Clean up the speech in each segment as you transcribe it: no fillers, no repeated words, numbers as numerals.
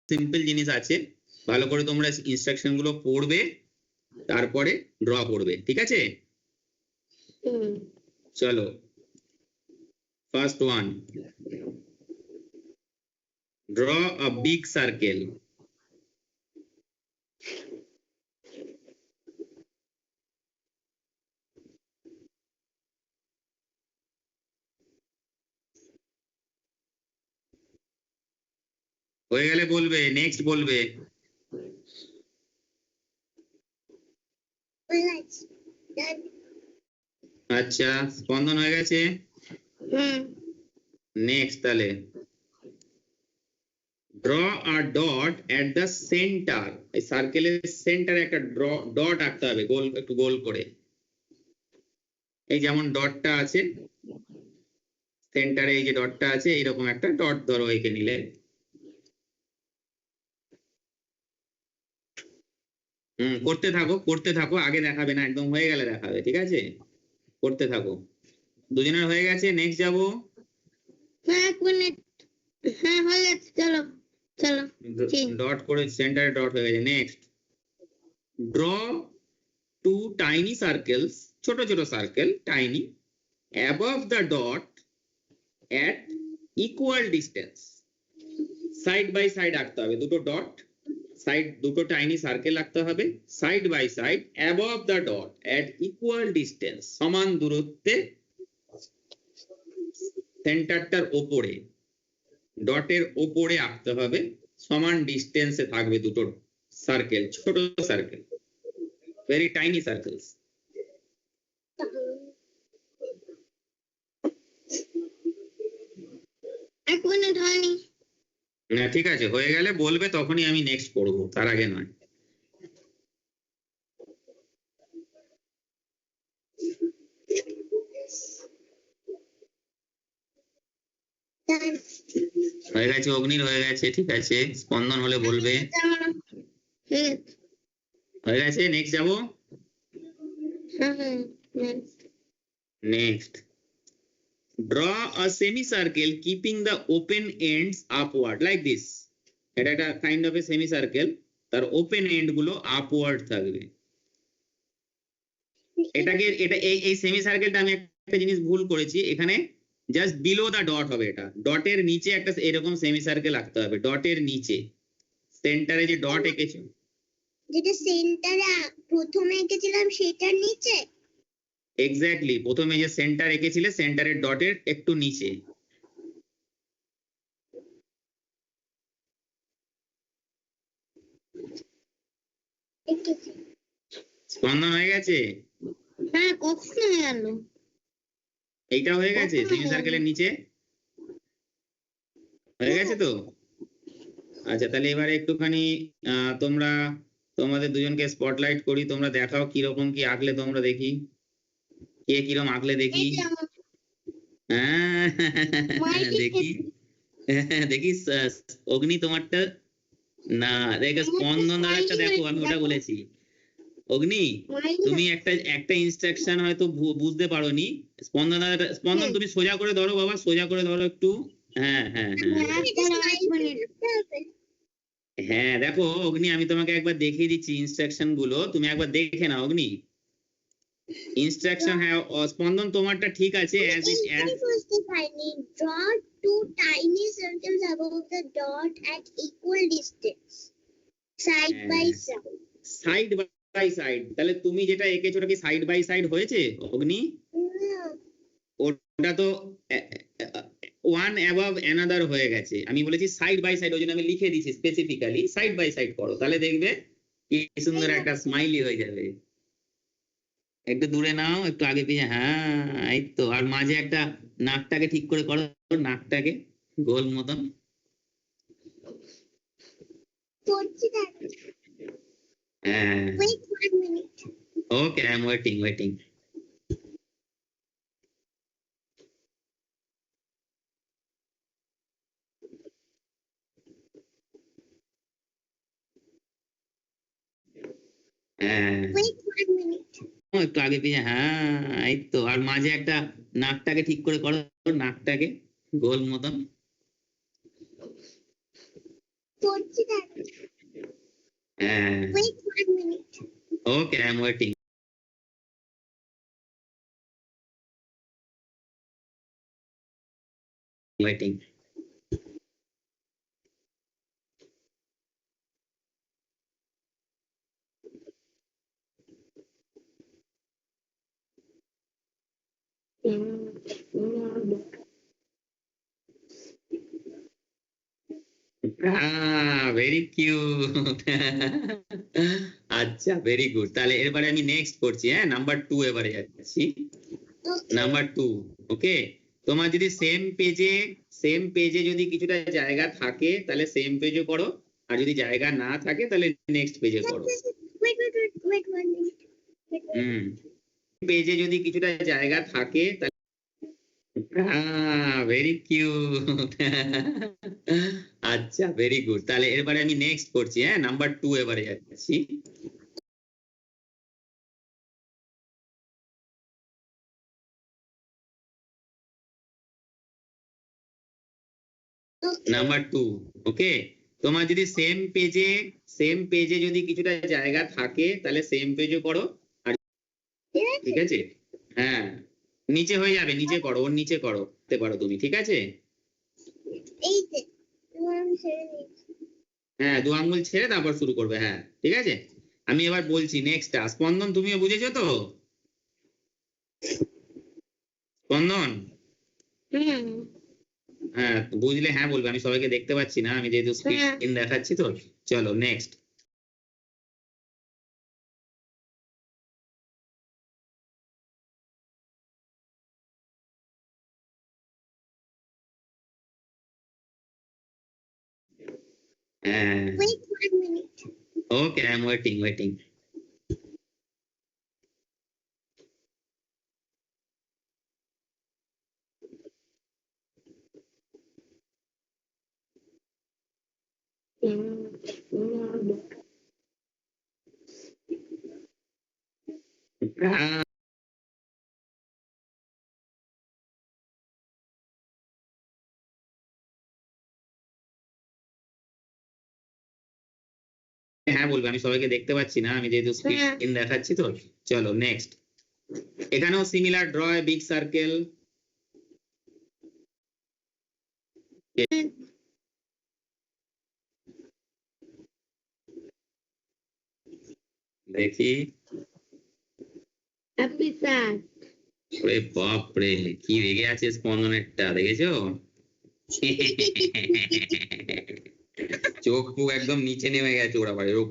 Simple জিনিস আছে, ভালো করে তোমরা ইনস্ট্রাকশন গুলো পড়বে, তারপরে ড্র করবে, ঠিক আছে? চলো, first one, draw a big circle. হয়ে গেলে বলবে, নেক্সট বলবে। আচ্ছা, স্পন্দন হয়ে গেছে। নেক্সট তাহলে, draw a dot at the centre. এই সার্কেলের সেন্টারে একটা ডট আঁকতে হবে, গোল, একটু গোল করে। এই যেমন ডটটা আছে সেন্টারে, এই যে ডটটা আছে, এইরকম একটা ডট ধরো এঁকে নিলে। করতে থাকো, করতে থাকো, আগে দেখাবে না, একদম হয়ে গেলে দেখাবে, ঠিক আছে? করতে থাকো। দুজনের হয়ে গেছে, নেক্সট যাবো। এক মিনিট, হ্যাঁ হয়ে গেছে, চলো চলো। ডট করে সেন্টারে ডট হয়ে গেছে। Next, draw two tiny circles, ছোট ছোট circle, tiny, above the dot at equal distance. Side by side আঁকতে হবে দুটো ডট, সাইড দুটো টাইনি সার্কেল আঁকতে হবে, side by side, above the dot at equal distance, সমান দূরত্বে, সেন্টারটার ওপরে, ডটের ওপরে আঁকতে হবে, সমান ডিস্টেন্সে থাকবে দুটো সার্কেল, ছোট সার্কেল, ভেরি টাইনি সার্কেলস। এক মিনিট হয়নি। না ঠিক আছে, হয়ে গেলে বলবে, তখনই আমি নেক্সট করবো, তার আগে নয়। হয়ে গেছে, অগ্নির হয়ে গেছে, ঠিক আছে, স্পন্দন হলে বলবে। হয়ে গেছে, নেক্সট যাবো। Next, draw a semi circle keeping the open ends upward like this. এটা একটা kind of A semi circle, তার ওপেন এন্ড গুলো আপওয়ার্ড থাকবে। এটাকে, এটা এই সেমি সার্কেলটা আমি একটা জিনিস ভুল করেছি, এখানে জাস্ট বিলো দা ডট হবে, এটা ডটের নিচে একটা এরকম সেমি সার্কেল আঁকতে হবে, ডটের নিচে, সেন্টারে যে ডট এঁকেছো, যেটা সেন্টারে প্রথমে এঁকেছিলাম সেটার নিচে। এক্স্যাক্টলি, প্রথমে যে সেন্টার এঁকেছিলে সেন্টারের ডটের একটু নিচে। স্পন্দন হয়ে গেছে? হ্যাঁ, কখন হয়ে গেল? এইটা হয়ে গেছে, সেমি সার্কেলের নিচে হয়ে গেছে তো? আচ্ছা, তাহলে এবারে একটুখানি তোমরা তোমাদের দুজনকে স্পটলাইট করি, তোমরা দেখাও কিরকম কি আঁকলে, তোমরা দেখি কে কিরকম আঁকলে দেখি। হ্যাঁ দেখি, দেখি অগ্নি তোমারটা, না দেখো, স্পন্দন দাদারটা দেখো, আমি ওটা বলেছি। অগ্নি, তুমি একটা ইনস্ট্রাকশন হয়তো বুঝতে পারোনি, স্পন্দন দাদা, স্পন্দন তুমি সোজা করে ধরো বাবা, সোজা করে ধরো একটু। হ্যাঁ হ্যাঁ হ্যাঁ হ্যাঁ, দেখো অগ্নি, আমি তোমাকে একবার দেখিয়ে দিচ্ছি ইনস্ট্রাকশন গুলো, তুমি একবার দেখে নাও অগ্নি ইনস্ট্রাকশন। হ্যাঁ স্পন্দন, তোমারটা ঠিক আছে, as it as draw two tiny circles above the dot at equal distance, side by side. Side by side, তাহলে তুমি যেটা এঁকেছো ওটা কি সাইড বাই সাইড হয়েছে অগ্নি? ওটা তো ওয়ান অ্যাবভ অ্যানাদার হয়ে গেছে, আমি বলেছি সাইড বাই সাইড, ওই জন্য আমি লিখে দিয়েছি স্পেসিফিক্যালি সাইড বাই সাইড করো, তাহলে দেখবে কি সুন্দর একটা স্মাইলি হয়ে যাবে। একটু দূরে নাও, একটু আগে পিছে, হ্যাঁ এই তো, আর মাঝে একটা নাকটাকে ঠিক করে করো, নাকটাকে গোল মতন। হ্যাঁ, ওকে, আই এম ওয়েটিং ওয়েটিং। হ্যাঁ একটু আগে পিছে, হ্যাঁ এই তো, আর মাঝে একটা নাকটাকে ঠিক করে করো, নাকটাকে গোল মতন। করছি দাঁড়া। হ্যাঁ Wait 1 minute. Okay I am waiting waiting very cute আচ্ছা ভেরি গুড তাহলে এবারে আমি নেক্সট করছি হ্যাঁ নাম্বার 2 এবারে যাচ্ছি Okay. নাম্বার 2 ওকে তোমার যদি সেম পেজে যদি কিছুটা জায়গা থাকে তাহলে সেম পেজে করো আর যদি জায়গা না থাকে তাহলে নেক্সট পেজে করো Wait 1 minute. Wait 1 minute. হুম পেজে যদি কিছুটা জায়গা থাকে তাহলে ভেরি কিউট আচ্ছা ভেরি গুড তাহলে এবারে আমি নেক্সট করছি হ্যাঁ নাম্বার 2 এবারে যাচ্ছি Okay. নাম্বার 2 ওকে তোমার যদি সেম পেজে যদি কিছুটা জায়গা থাকে তাহলে সেম পেজে করো আর ঠিক আছে হ্যাঁ নিচে হয়ে যাবে নিচে করো ওর নিচে করো করতে পারো তুমি ঠিক আছে এই যে তোমার আমি ছেড়ে দিয়েছি। হ্যাঁ 2 আঙ্গুল ছেড়ে তারপর শুরু করবে হ্যাঁ ঠিক আছে আমি এবার বলছি নেক্সট স্পন্দন তুমিও বুঝেছো তো স্পন্দন হ্যাঁ বুঝলে হ্যাঁ বলবে আমি সবাইকে দেখতে পাচ্ছি না আমি যেহেতু স্ক্রিন দেখাচ্ছি তো চলো নেক্সট হ্যাঁ Wait 1 minute. Okay I am waiting হ্যাঁ বলবে আমি সবাইকে দেখতে পাচ্ছি না আমি যেহেতু স্ক্রিন দেখাচ্ছি তো চলো নেক্সট এখানেও সিমিলার ড্র বিগ সার্কেল দেখি Happy sad. ওরে বাপ রে কি রেগে আছে স্পন্দনেরটা দেখেছো চোখ মুখ একদম নিচে নেমে গেছে ওরা বাড়ি এরকম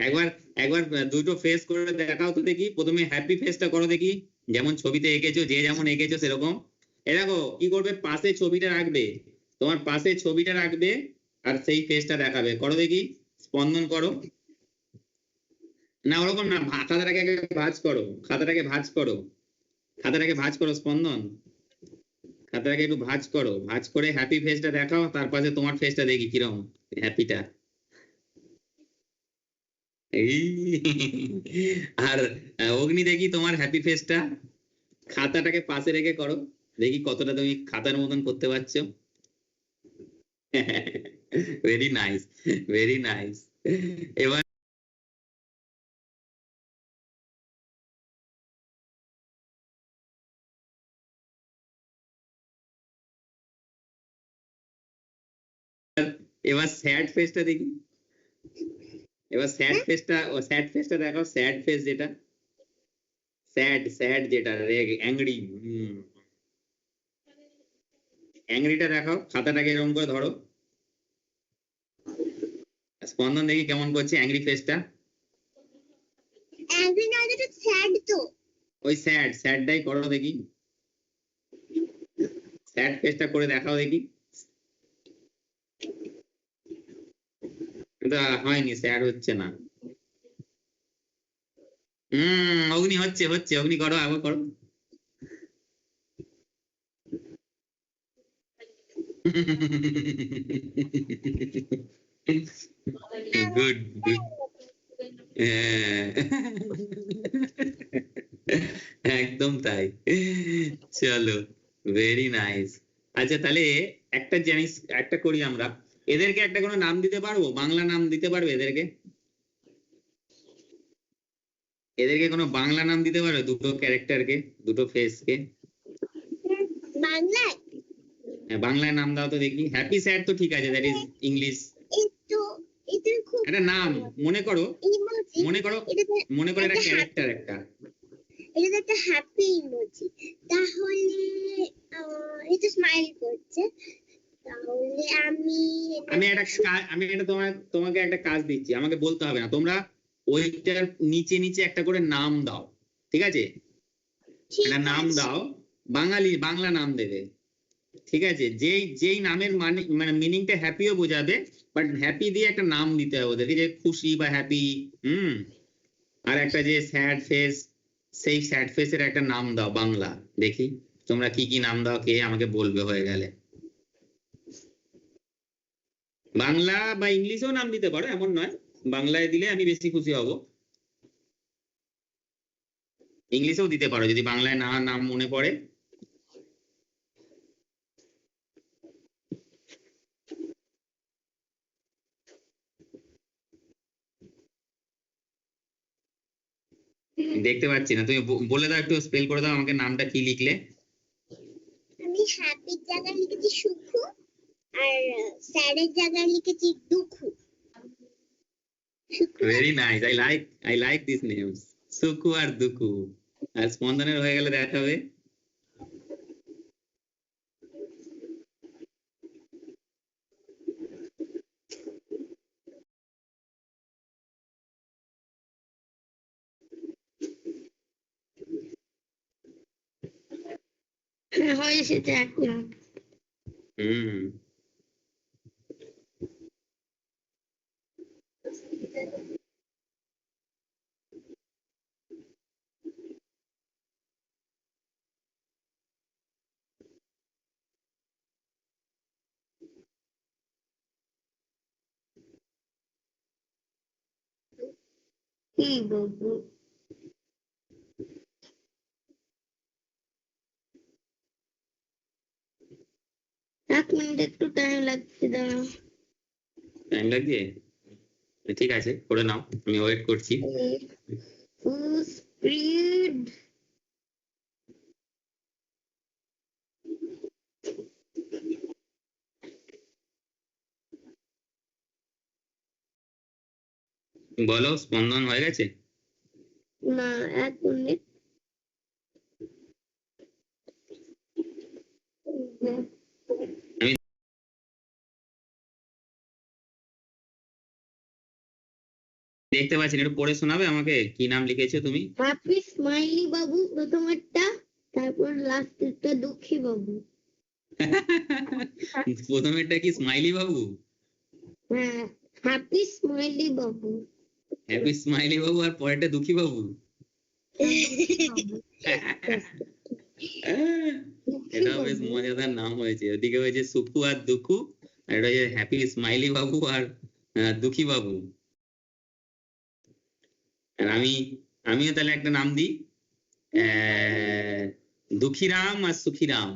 একবার একবার দুটো ফেস করে দেখাও তো দেখি প্রথমে হ্যাপি ফেসটা করো দেখি যেমন ছবিতে এঁকেছো যে যেমন এঁকেছো সেরকম এ দেখো কি করবে পাশে ছবিটা রাখবে তোমার পাশে ছবিটা রাখবে আর সেই ফেসটা দেখাবে করো দেখি স্পন্দন করো না ওরকম না খাতাটাকে আগে ভাঁজ করো খাতাটাকে ভাঁজ করো স্পন্দন খাতাটাকে একটু ভাঁজ করো ভাঁজ করে হ্যাপি ফেসটা দেখাও তার পাশে তোমার ফেসটা দেখি কিরকম হ্যাপিটা এই আর অগ্নি দেখি তোমার হ্যাপি ফেসটা খাতাটাকে পাশে রেখে করো দেখি কতটা তুমি খাতার মতন করতে পারছো ভেরি নাইস ভেরি নাইস এবার এবার স্যাড ফেসটা দেখি এবার স্যাড ফেসটা দেখো স্যাড ফেস যেটা স্যাড যেটা অ্যাংরি অ্যাংরিটা দেখাও খাতাটাকে এরকম করে ধরো স্পন্দন দেখি কেমন করছে অ্যাংরি ফেসটা Angry না এটা sad তো। ওই স্যাডটাই করো দেখি স্যাড ফেসটা করে দেখাও দেখি এটা হয়নি স্যাড হচ্ছে না অগ্নি হচ্ছে অগ্নি করো আবার করো গুড গুড একদম তাই। চলো, ভেরি নাইস। আচ্ছা তাহলে একটা জিনিস একটা করি আমরা, এদেরকে একটা কোনো নাম দিতে পারবো, বাংলা নাম দিতে পারবে এদেরকে? এদেরকে কোনো বাংলা নাম দিতে পারবে, দুটো ক্যারেক্টারকে, দুটো ফেসকে? বাংলায় বাংলায় নাম দাও তো দেখি। হ্যাপি স্যাড তো ঠিক আছে, দ্যাট ইজ ইংলিশ। একটু এটা খুব একটা নাম মনে করো, ইমোজি, মনে করো, এটা মনে করো একটা একটা ক্যারেক্টার একটা। এটা তো একটা হ্যাপি ইমোজি, তাহলে এটা স্মাইল করছে, তাহলে আমি একটা তোমাকে একটা কাজ দিচ্ছি, আমাকে বলতে হবে না, তোমরা ওইটার নিচে নিচে একটা করে নাম দাও, ঠিক আছে? ঠিক একটা নাম আছে। দাও, বাংলা নাম দেবে, ঠিক আছে? যেই নামের মানে মিনিংটা হ্যাপিও বোঝাবে, বাট হ্যাপি দিয়ে একটা নাম দিতে হবে ওদেরকে, যে খুশি বা হ্যাপি। আর একটা যে স্যাড ফেস, সেই স্যাড ফেসের একটা নাম দাও বাংলা, দেখি তোমরা কি কি নাম দাও, কে আমাকে বলবে হয়ে গেলে। বাংলা বা ইংলিশেও নাম দিতে পারো, এমন নয়, বাংলায় দিলে আমি বেশি খুশি হব। ইংলিশেও দিতে পারো যদি বাংলায় না নাম মনে পড়ে। দেখতে পাচ্ছি না, তুমি বলে দাও, একটু স্পেল করে দাও আমাকে, নামটা কি লিখলে? আমি হ্যাপির জায়গায় লিখেছি সুখু, আর স্যাডের জায়গায় লিখেছি দুঃখু। Very nice, I like this names, Sukhu আর দুকু। আর স্পন্দনের হয়ে গেলে দেখাবে। হয় সেটা এখন হুম কি বলবো। এক মিনিট একটু টাইম লাগছে, দাঁড়াও। টাইম লাগছে, ঠিক আছে করে নাও, আমি ওয়েট করছি। Full speed. বলো, স্পন্দন হয়ে গেছে? না, এক মিনিট। আমি দেখতে পাচ্ছি না, একটু পড়ে শোনাবে আমাকে, কি নাম লিখেছো তুমি? হ্যাপি স্মাইলি বাবু প্রথমেরটা, তারপর লাস্টেরটা দুঃখী বাবু। প্রথমেরটা কি স্মাইলি বাবু? হ্যাঁ, হ্যাপি স্মাইলি বাবু। হ্যাপি স্মাইলি বাবু, আর পরেরটা দুঃখী বাবু। এটাও বেশ মজাদার নাম হয়েছে, ওদিকে হয়েছে সুকু আর দুকু, আর এটা হচ্ছে হ্যাপি স্মাইলি বাবু আর দুঃখী বাবু। আর আমিও তাহলে একটা নাম দিই, দুঃখীরাম আর সুখীরাম।